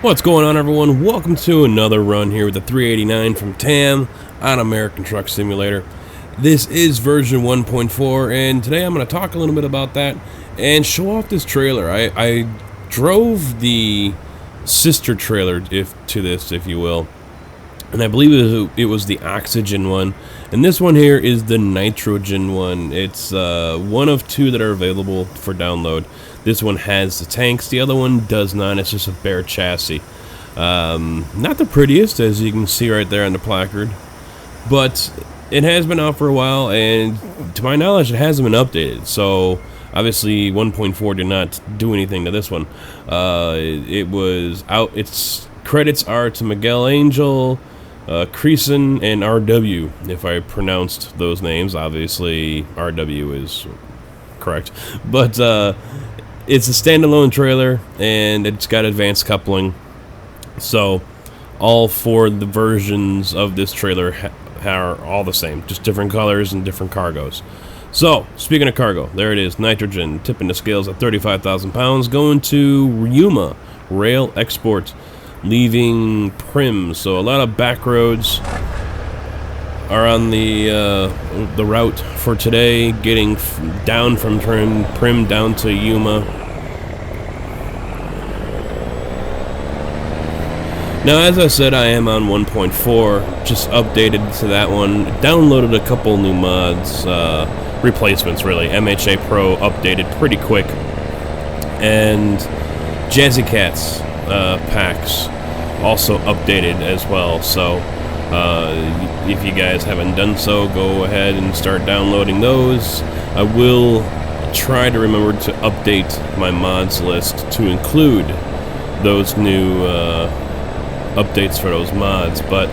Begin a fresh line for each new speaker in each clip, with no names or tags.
What's going on, everyone? Welcome to another run here with the 389 from TAM on American Truck Simulator. This is version 1.4, and today I'm going to talk a little bit about that and show off this trailer. I drove the sister trailer to this, if you will, and I believe it was the oxygen one, and this one here is the nitrogen one. It's one of two that are available for download. This one has the tanks, the other one does not. It's just a bare chassis. Not the prettiest, as you can see right there on the placard, but it has been out for a while, and to my knowledge it hasn't been updated. So obviously 1.4 did not do anything to this one. It was out. Its credits are to Miguel Angel, Creason, and RW, if I pronounced those names. Obviously RW is correct, but it's a standalone trailer, and it's got advanced coupling. So all four of the versions of this trailer are all the same, just different colors and different cargoes. So speaking of cargo, there it is, nitrogen, tipping the scales at 35,000 pounds, going to Yuma Rail Export, leaving Prim. So a lot of back roads are on the route for today, getting down from Prim down to Yuma. Now, as I said, I am on 1.4, just updated to that one, downloaded a couple new mods, replacements really. MHA Pro updated pretty quick, and Jazzy Cats packs also updated as well. So if you guys haven't done so, go ahead and start downloading those. I will try to remember to update my mods list to include those new updates for those mods, but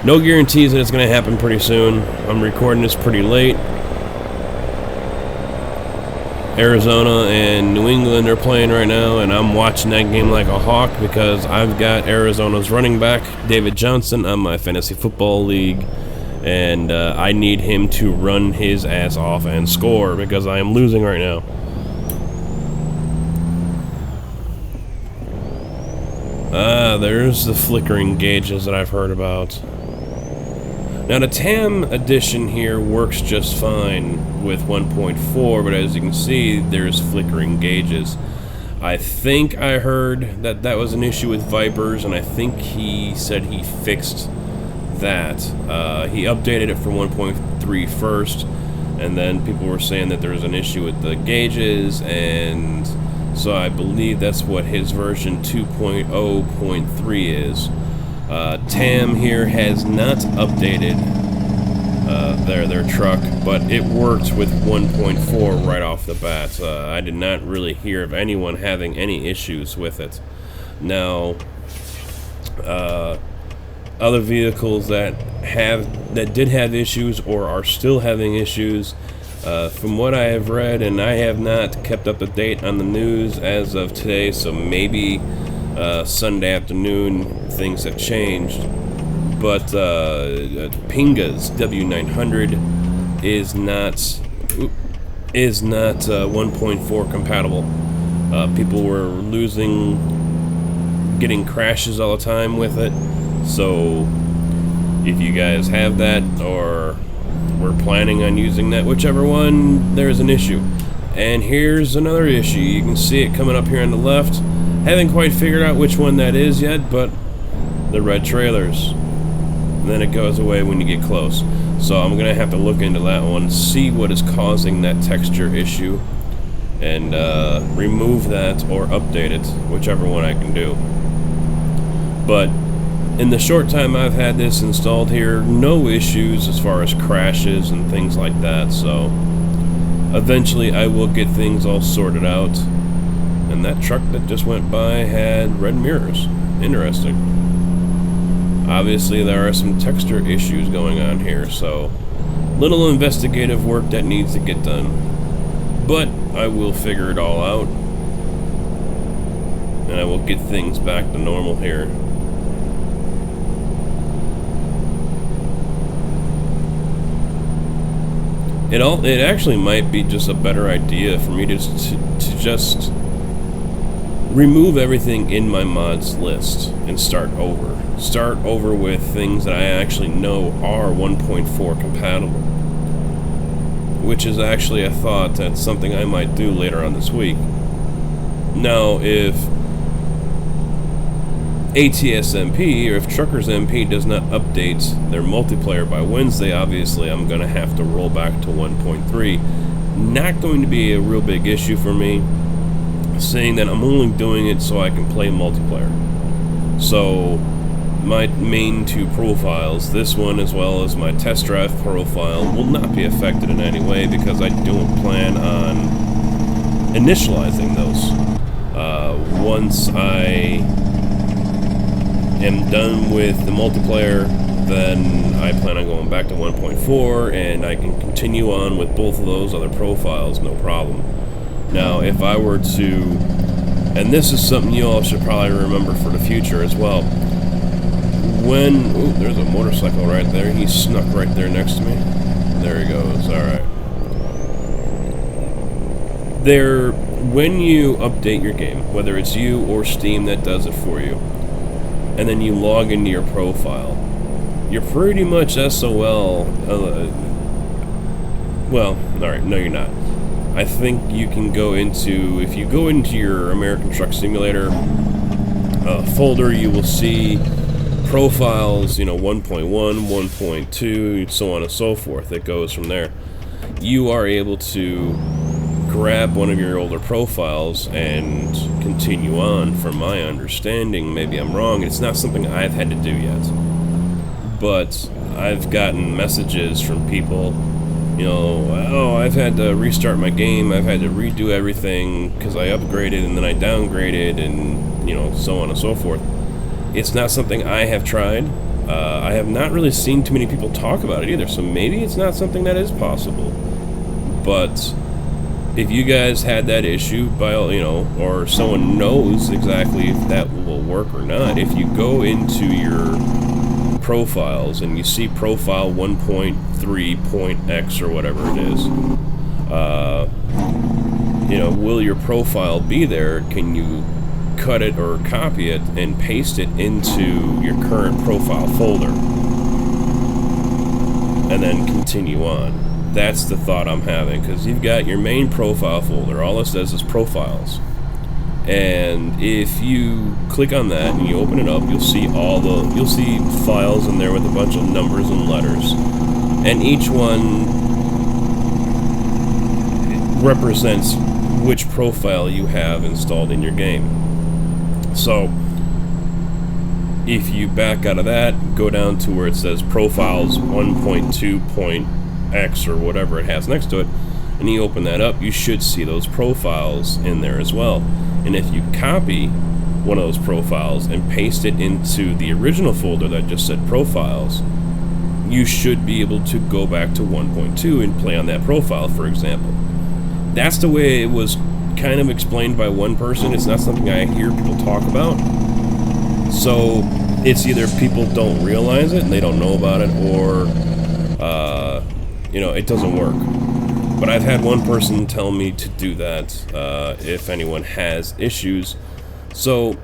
no guarantees that it's going to happen pretty soon. I'm recording this pretty late. Arizona and New England are playing right now, and I'm watching that game like a hawk because I've got Arizona's running back, David Johnson, on my fantasy football league, and I need him to run his ass off and score because I am losing right now. There's the flickering gauges that I've heard about. Now, the TAM edition here works just fine with 1.4, but as you can see, there's flickering gauges. I think I heard that that was an issue with Vipers, and I think he said he fixed that. He updated it for 1.3 first, and then people were saying that there was an issue with the gauges, and so I believe that's what his version 2.0.3 is. TAM here has not updated their truck, but it worked with 1.4 right off the bat. I did not really hear of anyone having any issues with it. Now, other vehicles that did have issues or are still having issues, from what I have read, and I have not kept up to date on the news as of today, so maybe Sunday afternoon things have changed, but Pinga's W900 is not 1.4 compatible. People were getting crashes all the time with it, so if you guys have that or we're planning on using that, whichever one, there's an issue. And here's another issue. You can see it coming up here on the left. Haven't quite figured out which one that is yet, but the red trailers. And then it goes away when you get close. So I'm gonna have to look into that one, see what is causing that texture issue, and remove that or update it, whichever one I can do. But in the short time I've had this installed here, no issues as far as crashes and things like that, so eventually I will get things all sorted out. And that truck that just went by had red mirrors. Interesting. Obviously there are some texture issues going on here, so little investigative work that needs to get done. But I will figure it all out, and I will get things back to normal here. It actually might be just a better idea for me to just remove everything in my mods list and start over. Start over with things that I actually know are 1.4 compatible, which is actually a thought that's something I might do later on this week. Now, if ATSMP or if TruckersMP does not update their multiplayer by Wednesday, obviously I'm going to have to roll back to 1.3. Not going to be a real big issue for me, saying that I'm only doing it so I can play multiplayer. So my main two profiles, this one as well as my test drive profile, will not be affected in any way because I don't plan on initializing those. Once I am done with the multiplayer, then I plan on going back to 1.4 and I can continue on with both of those other profiles, no problem. Now, if I were to, and this is something you all should probably remember for the future as well, when, ooh, there's a motorcycle right there, he snuck right there next to me, there he goes, alright. When you update your game, whether it's you or Steam that does it for you, and then you log into your profile, you're pretty much SOL, well, alright, no you're not. I think you can go into, if you go into your American Truck Simulator folder, you will see profiles, 1.1, 1.2, so on and so forth. It goes from there. You are able to grab one of your older profiles and continue on. From my understanding, maybe I'm wrong, it's not something I've had to do yet, but I've gotten messages from people, oh, I've had to restart my game, I've had to redo everything because I upgraded and then I downgraded and, so on and so forth. It's not something I have tried. I have not really seen too many people talk about it either, so maybe it's not something that is possible. But if you guys had that issue, or someone knows exactly if that will work or not, if you go into your profiles and you see profile 1.3.x or whatever it is, will your profile be there? Can you cut it or copy it and paste it into your current profile folder and then continue on? That's the thought I'm having, because you've got your main profile folder, all it says is profiles, and if you click on that and you open it up, you'll see files in there with a bunch of numbers and letters, and each one represents which profile you have installed in your game. So if you back out of that, go down to where it says profiles 1.2.x or whatever it has next to it, and you open that up, you should see those profiles in there as well. And if you copy one of those profiles and paste it into the original folder that just said profiles, you should be able to go back to 1.2 and play on that profile, for example. That's the way it was kind of explained by one person. It's not something I hear people talk about. So it's either people don't realize it and they don't know about it, or it doesn't work. But I've had one person tell me to do that if anyone has issues. So,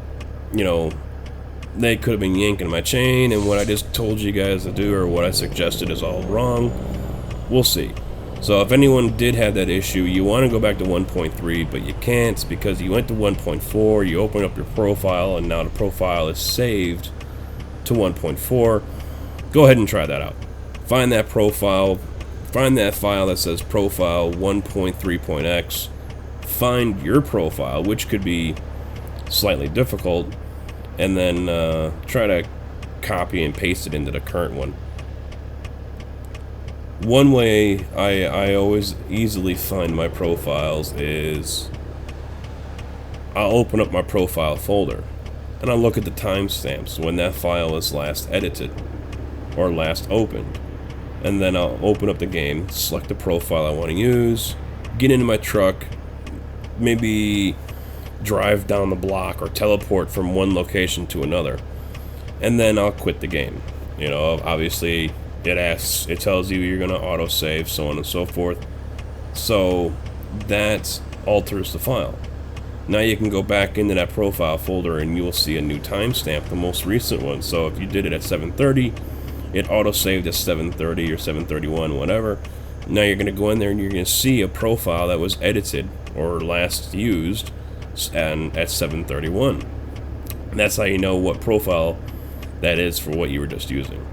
they could have been yanking my chain, and what I just told you guys to do or what I suggested is all wrong. We'll see. So if anyone did have that issue, you want to go back to 1.3, but you can't because you went to 1.4, you open up your profile, and now the profile is saved to 1.4. Go ahead and try that out. Find that profile, find that file that says profile 1.3.x, find your profile, which could be slightly difficult, and then try to copy and paste it into the current one. One way I always easily find my profiles is I'll open up my profile folder and I'll look at the timestamps when that file is last edited or last opened, and then I'll open up the game, select the profile I want to use, get into my truck, maybe drive down the block or teleport from one location to another, and then I'll quit the game. Obviously it tells you you're going to autosave, so on and so forth. So that alters the file. Now you can go back into that profile folder and you will see a new timestamp, the most recent one. So if you did it at 7:30, it auto-saved at 7:30 or 7:31, whatever. Now you're going to go in there and you're going to see a profile that was edited or last used and at 7:31. That's how you know what profile that is for what you were just using.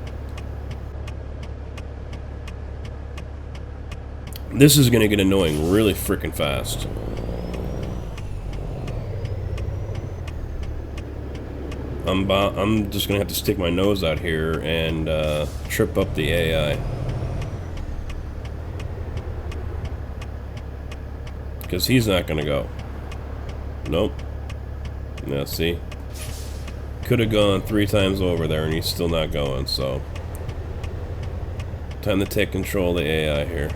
This is going to get annoying really freaking fast. I'm just going to have to stick my nose out here and trip up the AI. Because he's not going to go. Nope. Yeah, see? Could have gone 3 times over there and he's still not going, so... Time to take control of the AI here.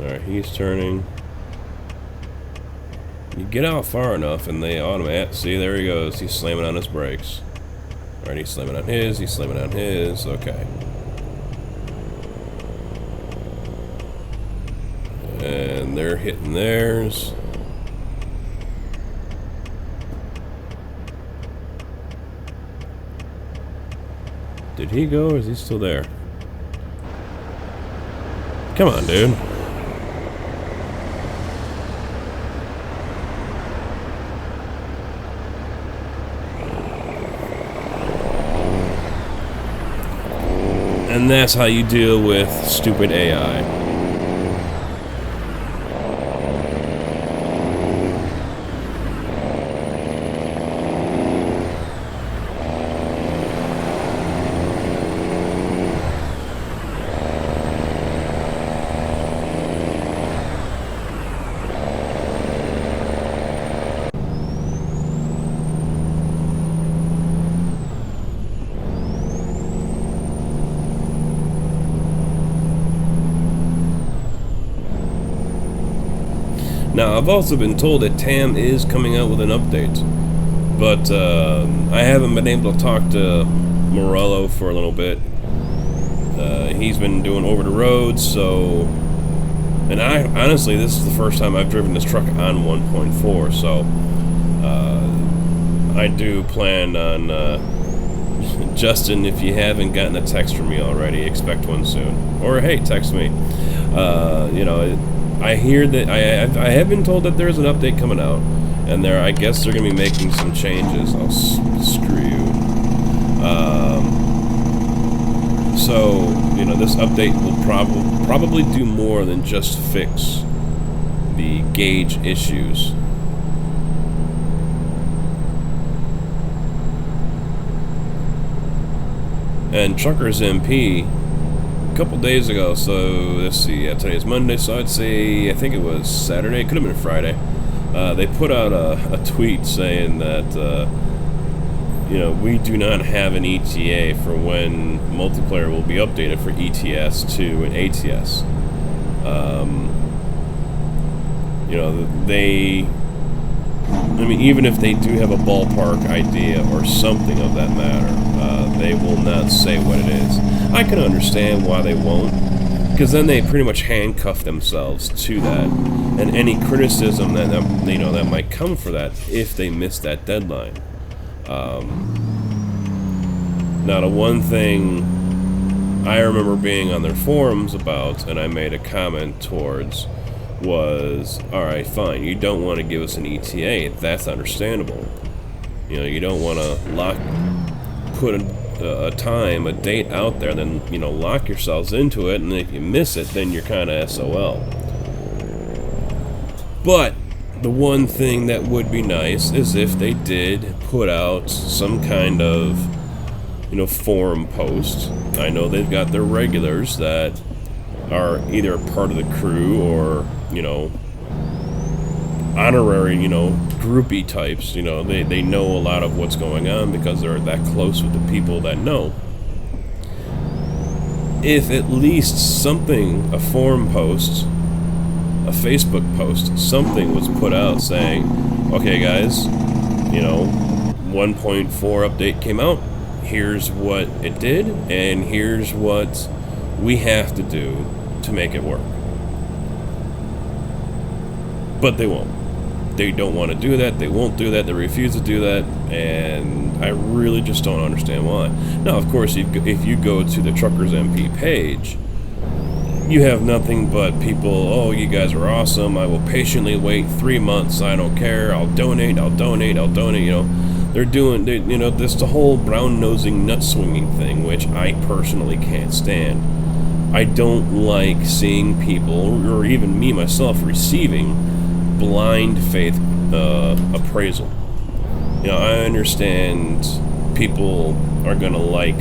Alright, he's turning. You get out far enough and they automatically... See, there he goes. He's slamming on his brakes. Alright, he's slamming on his. He's slamming on his. Okay. And they're hitting theirs. Did he go or is he still there? Come on, dude. And that's how you deal with stupid AI. Now, I've also been told that TAM is coming out with an update, but I haven't been able to talk to Morello for a little bit. He's been doing over the road, so... And honestly, this is the first time I've driven this truck on 1.4, so I do plan on... Justin, if you haven't gotten a text from me already, expect one soon. Or, hey, text me. You know... I hear that I have been told that there's an update coming out, and I guess they're gonna be making some changes. I'll screw you. So you know, this update will probably do more than just fix the gauge issues. And TruckersMP, a couple days ago, so let's see, today's Monday, so I'd say, I think it was Saturday, it could have been Friday, they put out a tweet saying that, you know, we do not have an ETA for when multiplayer will be updated for ETS to an ATS. You know, I mean, even if they do have a ballpark idea or something of that matter, they will not say what it is. I can understand why they won't, because then they pretty much handcuff themselves to that, and any criticism that you know that might come for that if they miss that deadline. Now, the one thing I remember being on their forums about, and I made a comment towards, was, alright, fine, you don't want to give us an ETA, that's understandable. You know, you don't want to put a time, a date out there, then, you know, lock yourselves into it, and if you miss it, then you're kind of SOL. But the one thing that would be nice is if they did put out some kind of, you know, forum post. I know they've got their regulars that are either part of the crew or, you know, honorary, you know, groupie types. You know, they know a lot of what's going on because they're that close with the people that know. If at least something, a forum post, a Facebook post, something was put out saying, okay guys, you know, 1.4 update came out, here's what it did, and here's what we have to do to make it work. But they won't. They don't want to do that. They won't do that. They refuse to do that, and I really just don't understand why. Now, of course, if you go to the TruckersMP page, you have nothing but people, oh, you guys are awesome. I will patiently wait 3 months. I don't care. I'll donate. I'll donate. I'll donate. You know, they're doing, you know, this the whole brown-nosing, nut-swinging thing, which I personally can't stand. I don't like seeing people, or even me myself, receiving blind faith appraisal. You know, I understand people are gonna like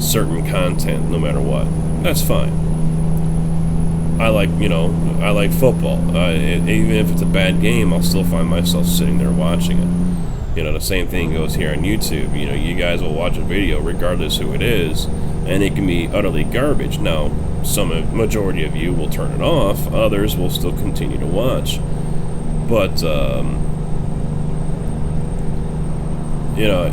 certain content no matter what. That's fine. I like, you know, I like football. Even if it's a bad game, I'll still find myself sitting there watching it. You know, the same thing goes here on YouTube. You know, you guys will watch a video regardless who it is, and it can be utterly garbage. Now, majority of you will turn it off. Others will still continue to watch. But, you know,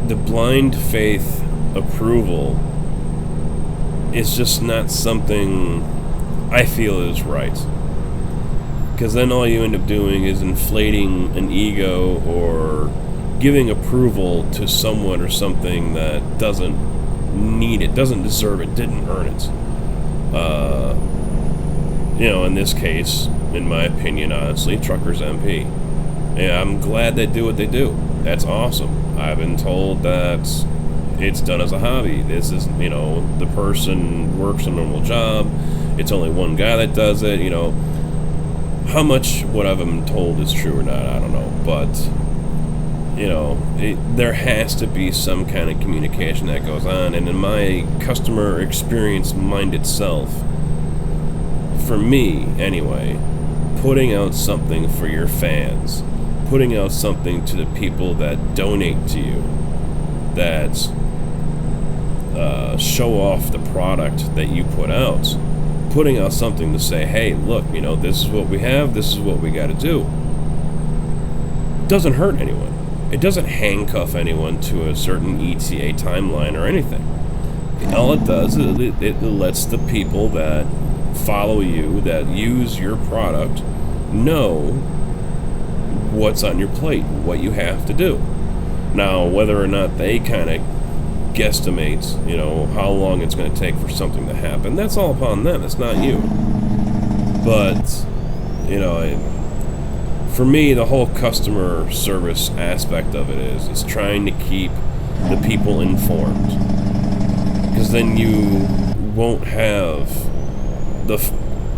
the blind faith approval is just not something I feel is right. Because then all you end up doing is inflating an ego or giving approval to someone or something that doesn't need it, doesn't deserve it, didn't earn it. You know, in this case, in my opinion, honestly, TruckersMP. Yeah, I'm glad they do what they do. That's awesome. I've been told that it's done as a hobby. This is, you know, the person works a normal job. It's only one guy that does it, you know. How much what I've been told is true or not, I don't know. But, you know, there has to be some kind of communication that goes on. And in my customer experience minded self, for me, anyway, putting out something for your fans, putting out something to the people that donate to you, that show off the product that you put out, putting out something to say, hey, look, you know, this is what we have, this is what we got to do, doesn't hurt anyone. It doesn't handcuff anyone to a certain ETA timeline or anything. All it does is it lets the people that follow you, that use your product, know what's on your plate, what you have to do. Now, whether or not they kind of guesstimate, you know, how long it's going to take for something to happen, that's all upon them. It's not you. But, you know, for me, the whole customer service aspect of it is trying to keep the people informed. Because then you won't have the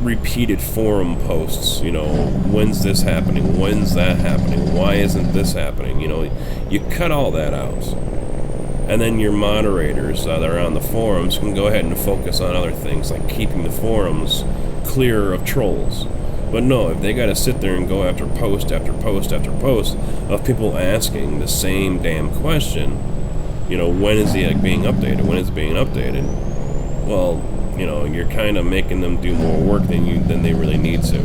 repeated forum posts, you know, when's this happening, when's that happening, why isn't this happening, you know, you cut all that out. And then your moderators that are on the forums can go ahead and focus on other things, like keeping the forums clear of trolls. But no, if they gotta sit there and go after post after post after post of people asking the same damn question, you know, when is it being updated, when is it being updated, well, you know, you're kind of making them do more work than they really need to.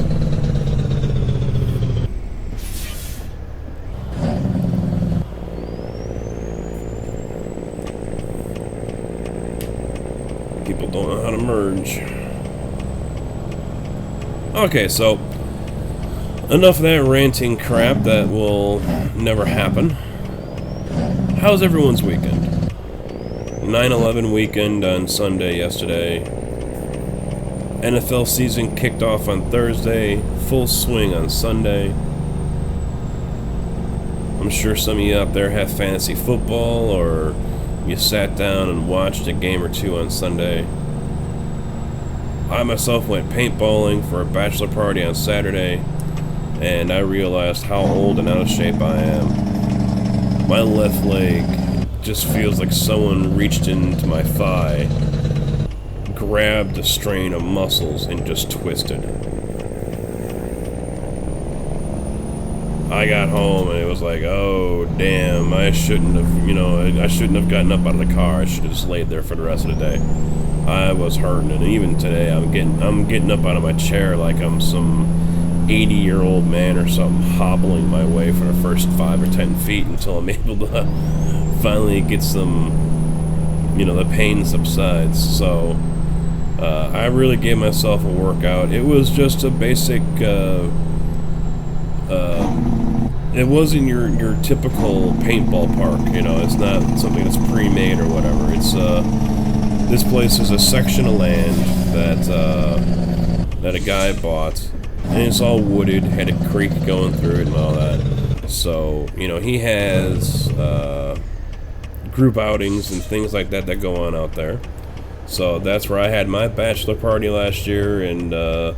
People don't know how to merge. Okay, so enough of that ranting crap that will never happen. How's everyone's weekend? 9/11 weekend on Sunday yesterday. NFL season kicked off on Thursday, full swing on Sunday. I'm sure some of you out there have fantasy football, or you sat down and watched a game or two on Sunday. I myself went paintballing for a bachelor party on Saturday, and I realized how old and out of shape I am. My left leg just feels like someone reached into my thigh, grabbed a strain of muscles, and just twisted. I got home and it was like, oh damn, I shouldn't have, you know, I shouldn't have gotten up out of the car. I should have just laid there for the rest of the day. I was hurting, and even today I'm getting up out of my chair like I'm some 80-year-old man or something, hobbling my way for the first 5 or 10 feet until I'm able to finally get some, you know, the pain subsides. So I really gave myself a workout. It was just a basic. It wasn't your typical paintball park. You know, it's not something that's pre-made or whatever. It's this place is a section of land that a guy bought, and it's all wooded. Had a creek going through it and all that. So you know, he has group outings and things like that that go on out there. So that's where I had my bachelor party last year, and a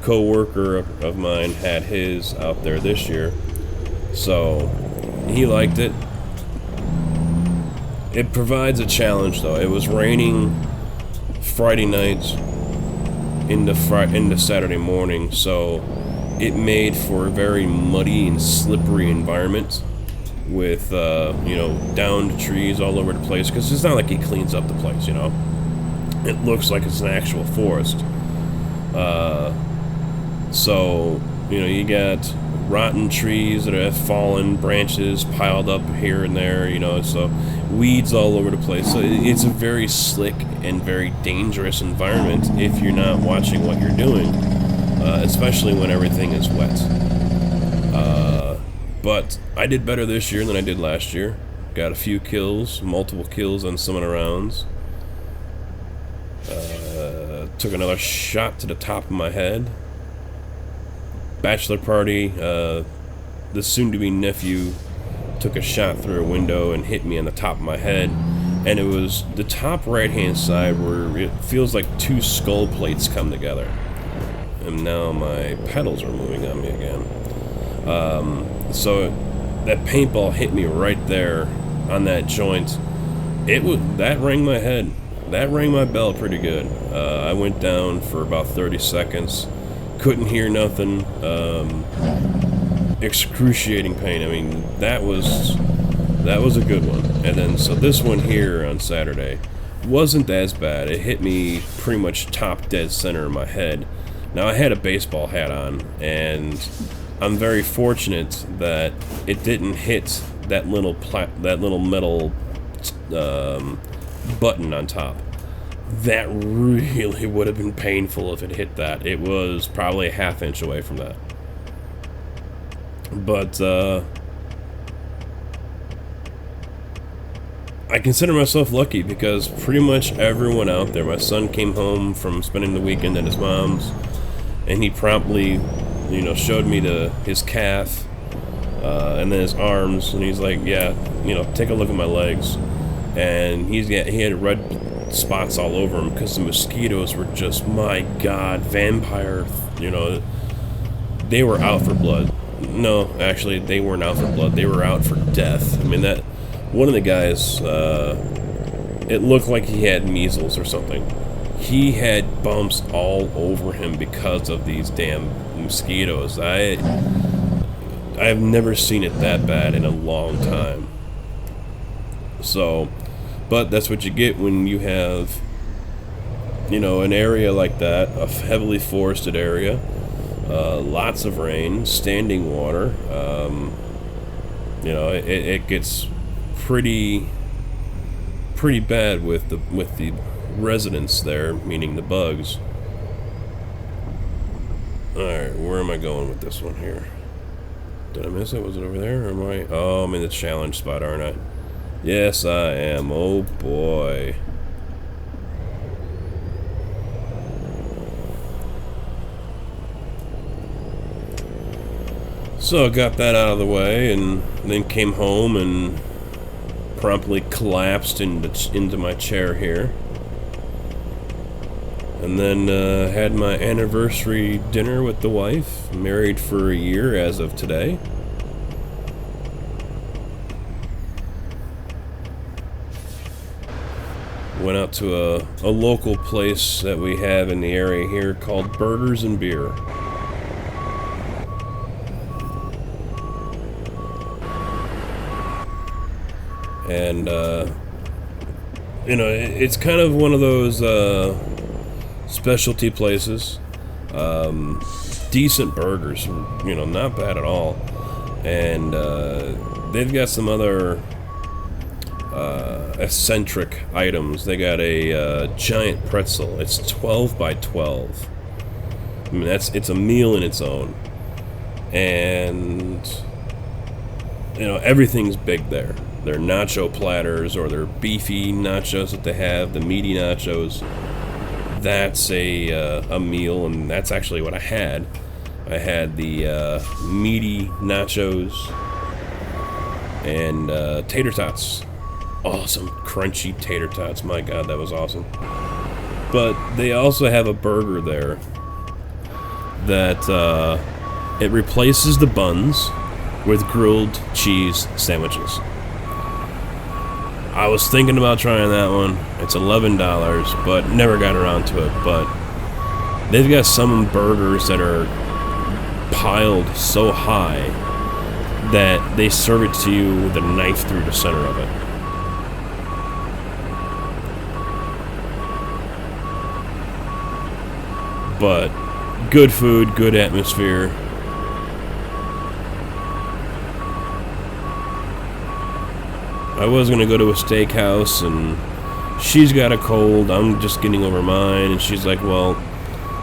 co-worker of mine had his out there this year. So he liked it. It provides a challenge though. It was raining Friday night into Saturday morning, so it made for a very muddy and slippery environment with you know, downed trees all over the place, because it's not like he cleans up the place, you know. It looks like it's an actual forest. So you know, you got rotten trees that have fallen, branches piled up here and there, you know, so weeds all over the place. So it's a very slick and very dangerous environment if you're not watching what you're doing, especially when everything is wet. But I did better this year than I did last year. Got a few kills, multiple kills on some of the rounds. Took another shot to the top of my head. Bachelor party, the soon-to-be nephew took a shot through a window and hit me on the top of my head, and it was the top right-hand side where it feels like two skull plates come together. And now my pedals are moving on me again. So that paintball hit me right there on that joint. That rang my head. That rang my bell pretty good. I went down for about 30 seconds. Couldn't hear nothing. Excruciating pain. I mean, that was a good one. And then so this one here on Saturday wasn't as bad. It hit me pretty much top dead center of my head. Now I had a baseball hat on, and I'm very fortunate that it didn't hit that little metal button on top. That really would have been painful if it hit that. It was probably a half inch away from that. But I consider myself lucky, because pretty much everyone out there, my son came home from spending the weekend at his mom's, and he promptly, you know, showed me his calf and then his arms, and he's like, yeah, you know, take a look at my legs. And he had red spots all over him because the mosquitoes were just, my God, vampire, you know, they were out for blood. No, actually, they weren't out for blood. They were out for death. I mean, that one of the guys, it looked like he had measles or something. He had bumps all over him because of these damn mosquitoes. I've never seen it that bad in a long time. So, but that's what you get when you have, you know, an area like that, a heavily forested area, lots of rain, standing water. You know, it gets pretty bad with the residents there, meaning the bugs. All right, where am I going with this one here? Did I miss it? Was it over there, or am I? Oh, I'm in the challenge spot, aren't I? Yes, I am. Oh boy. So I got that out of the way, and then came home and promptly collapsed into my chair here. And then had my anniversary dinner with the wife. Married for a year as of today. Went out to a local place that we have in the area here called Burgers and Beer. And, you know, it's kind of one of those specialty places. Decent burgers, you know, not bad at all. And they've got some other eccentric items. They got a giant pretzel. It's 12 by 12. I mean, it's a meal in its own. And everything's big there. Their nacho platters, or their beefy nachos that they have, the meaty nachos. That's a meal, and that's actually what I had. I had the meaty nachos and tater tots. Awesome, crunchy tater tots. My God, that was awesome. But they also have a burger there that it replaces the buns with grilled cheese sandwiches. I was thinking about trying that one. It's $11, but never got around to it. But they've got some burgers that are piled so high that they serve it to you with a knife through the center of it. But good food, good atmosphere. I was going to go to a steakhouse, and she's got a cold. I'm just getting over mine. And she's like, well,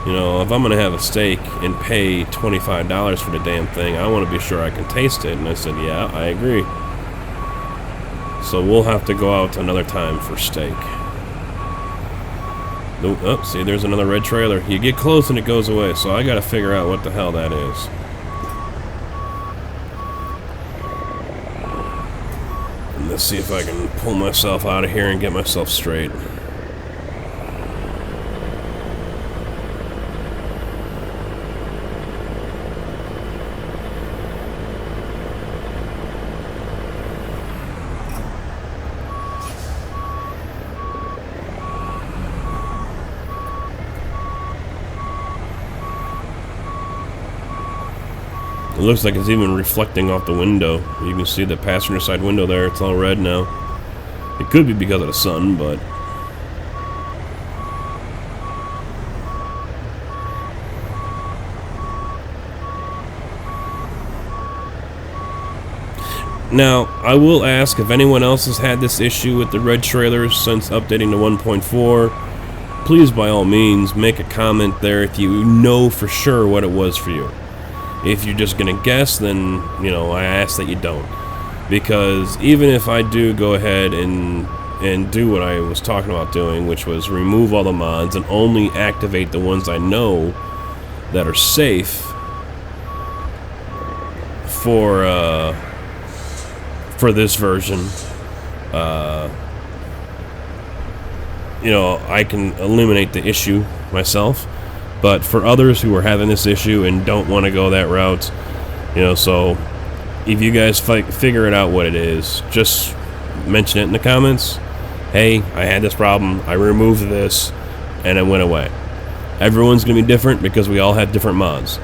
if I'm going to have a steak and pay $25 for the damn thing, I want to be sure I can taste it. And I said, yeah, I agree. So we'll have to go out another time for steak. Oh, see, there's another red trailer. You get close and it goes away, so I got to figure out what the hell that is. Let's see if I can pull myself out of here and get myself straight. It looks like it's even reflecting off the window. You can see the passenger side window there. It's all red now. It could be because of the sun, but... Now, I will ask if anyone else has had this issue with the red trailers since updating to 1.4. Please, by all means, make a comment there if you know for sure what it was for you. If you're just gonna guess, then I ask that you don't, because even if I do go ahead and do what I was talking about doing, which was remove all the mods and only activate the ones I know that are safe for this version, I can eliminate the issue myself. But for others who are having this issue and don't want to go that route, so if you guys figure it out what it is, just mention it in the comments. Hey, I had this problem, I removed this, and it went away. Everyone's going to be different because we all have different mods.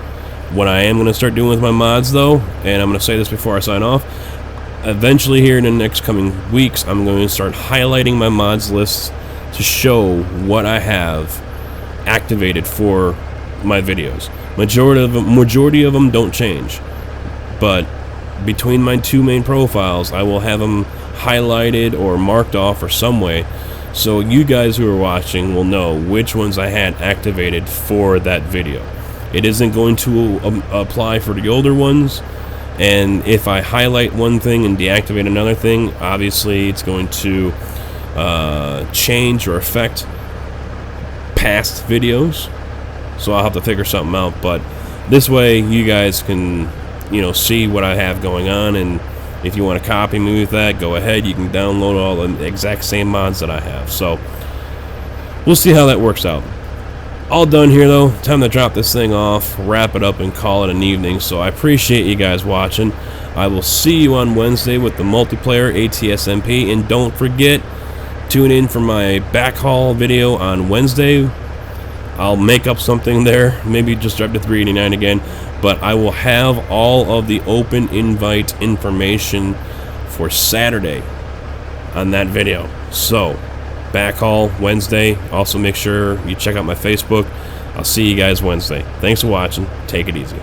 What I am going to start doing with my mods, though, and I'm going to say this before I sign off, eventually here in the next coming weeks, I'm going to start highlighting my mods list to show what I have activated for my videos. Majority of them don't change, but between my two main profiles, I will have them highlighted or marked off or some way, so you guys who are watching will know which ones I had activated for that video. It isn't going to apply for the older ones, and if I highlight one thing and deactivate another thing, obviously it's going to change or affect past videos, so I'll have to figure something out. But this way you guys can see what I have going on, and if you want to copy me with that, go ahead. You can download all the exact same mods that I have. So we'll see how that works out. All done here though. Time to drop this thing off, wrap it up, and call it an evening. So I appreciate you guys watching. I will see you on Wednesday with the multiplayer ATSMP, and don't forget, tune in for my backhaul video on Wednesday. I'll make up something there, maybe just drive to 389 again, but I will have all of the open invite information for Saturday on that video. So, backhaul Wednesday. Also make sure you check out my Facebook. I'll see you guys Wednesday. Thanks for watching. Take it easy.